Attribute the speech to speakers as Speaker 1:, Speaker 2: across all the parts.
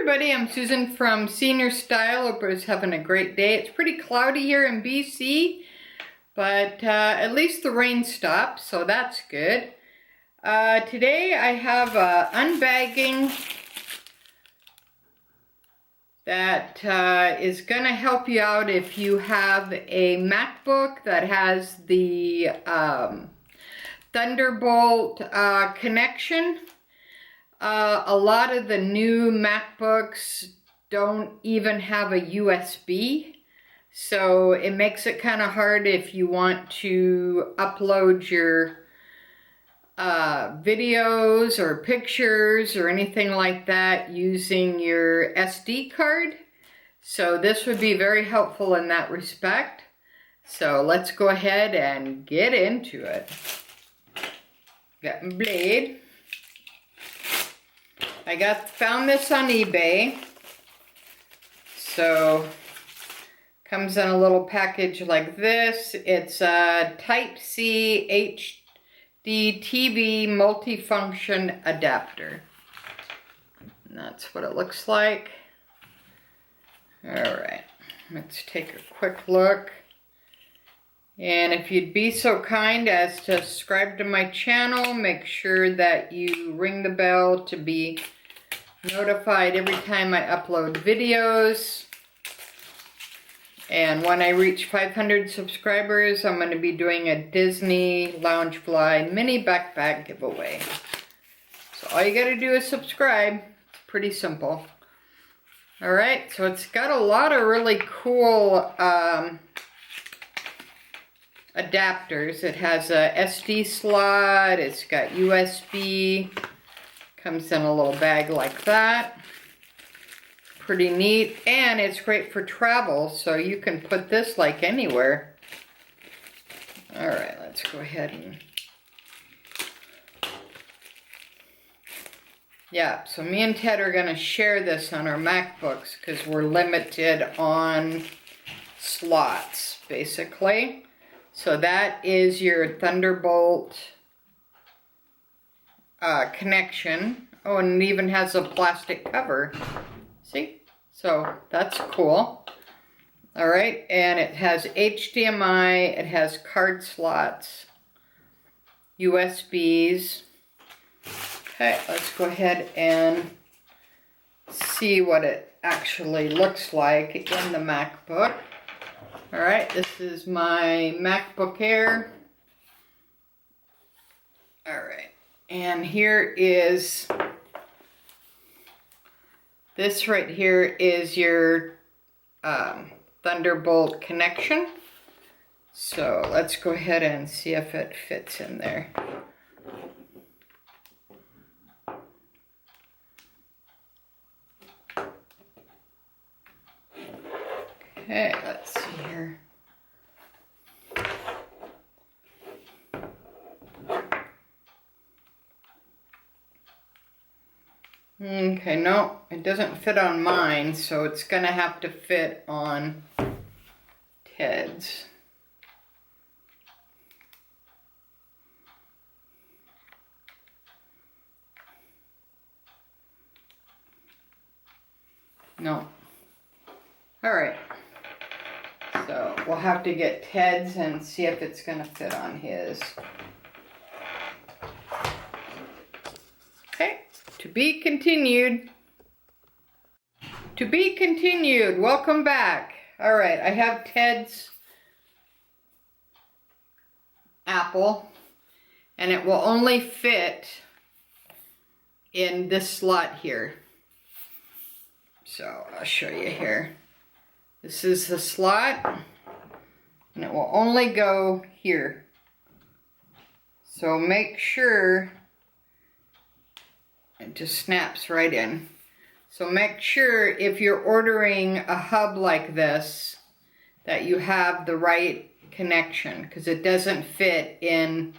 Speaker 1: everybody, I'm Susan from SRSTYLE. Hope everybody's having a great day. It's pretty cloudy here in BC, but at least the rain stopped, so that's good. Today I have unbagging that is going to help you out if you have a MacBook that has the Thunderbolt connection. A lot of the new MacBooks don't even have a USB, so it makes it kind of hard if you want to upload your videos or pictures or anything like that using your SD card. So this would be very helpful in that respect. So let's go ahead and get into it. Got my blade. I found this on eBay. So comes in a little package like this. It's a Type-C HD TV multifunction adapter. And that's what it looks like. Alright, let's take a quick look. And if you'd be so kind as to subscribe to my channel, make sure that you ring the bell to be notified every time I upload videos. And when I reach 500 subscribers, I'm going to be doing a Disney Loungefly mini backpack giveaway. So all you got to do is subscribe. It's pretty simple. Alright, so it's got a lot of really cool adapters. It has a SD slot, it's got USB, comes in a little bag like that. Pretty neat, and it's great for travel, so you can put this like anywhere. Alright, let's go ahead and... Yeah, so me and Ted are going to share this on our MacBooks because we're limited on slots, basically. So that is your Thunderbolt connection. Oh, and it even has a plastic cover. See? So that's cool. Alright, and it has HDMI, it has card slots, USBs. Okay, let's go ahead and see what it actually looks like in the MacBook. Alright, this is my MacBook Air. Alright, and here is, this right here is your Thunderbolt connection. So let's go ahead and see if it fits in there. Okay, let's see here. Okay, no, it doesn't fit on mine, so it's gonna have to fit on Ted's. No. Alright. So we'll have to get Ted's and see if it's going to fit on his. Okay, to be continued. To be continued. Welcome back. Alright, I have Ted's Apple, and it will only fit in this slot here. So I'll show you here. This is the slot, and it will only go here. So make sure it just snaps right in. So make sure if you're ordering a hub like this that you have the right connection, because it doesn't fit in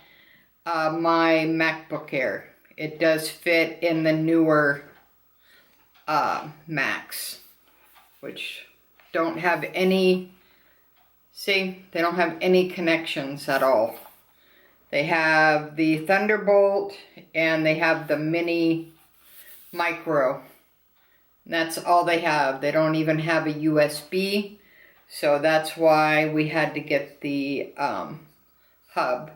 Speaker 1: my MacBook Air. It does fit in the newer Macs, which don't have any, see, they don't have any connections at all. They have the Thunderbolt and they have the mini micro And that's all they have. They don't even have a USB. So that's why we had to get the hub.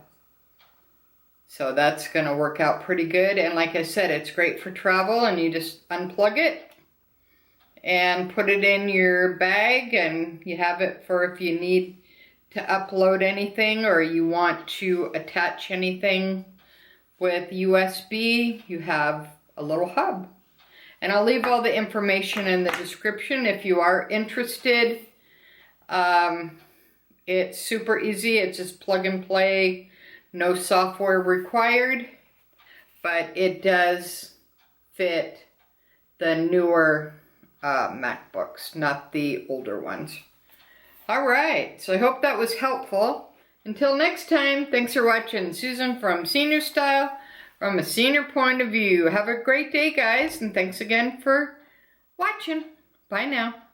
Speaker 1: So that's going to work out pretty good. And like I said, it's great for travel, and you just unplug it and put it in your bag, and you have it for if you need to upload anything or you want to attach anything with USB. You have a little hub. And I'll leave all the information in the description if you are interested. It's super easy. It's just plug and play. No software required, but it does fit the newer MacBooks, not the older ones. Alright, so I hope that was helpful. Until next time, thanks for watching. Susan from Senior Style, from a senior point of view. Have a great day, guys, and thanks again for watching. Bye now.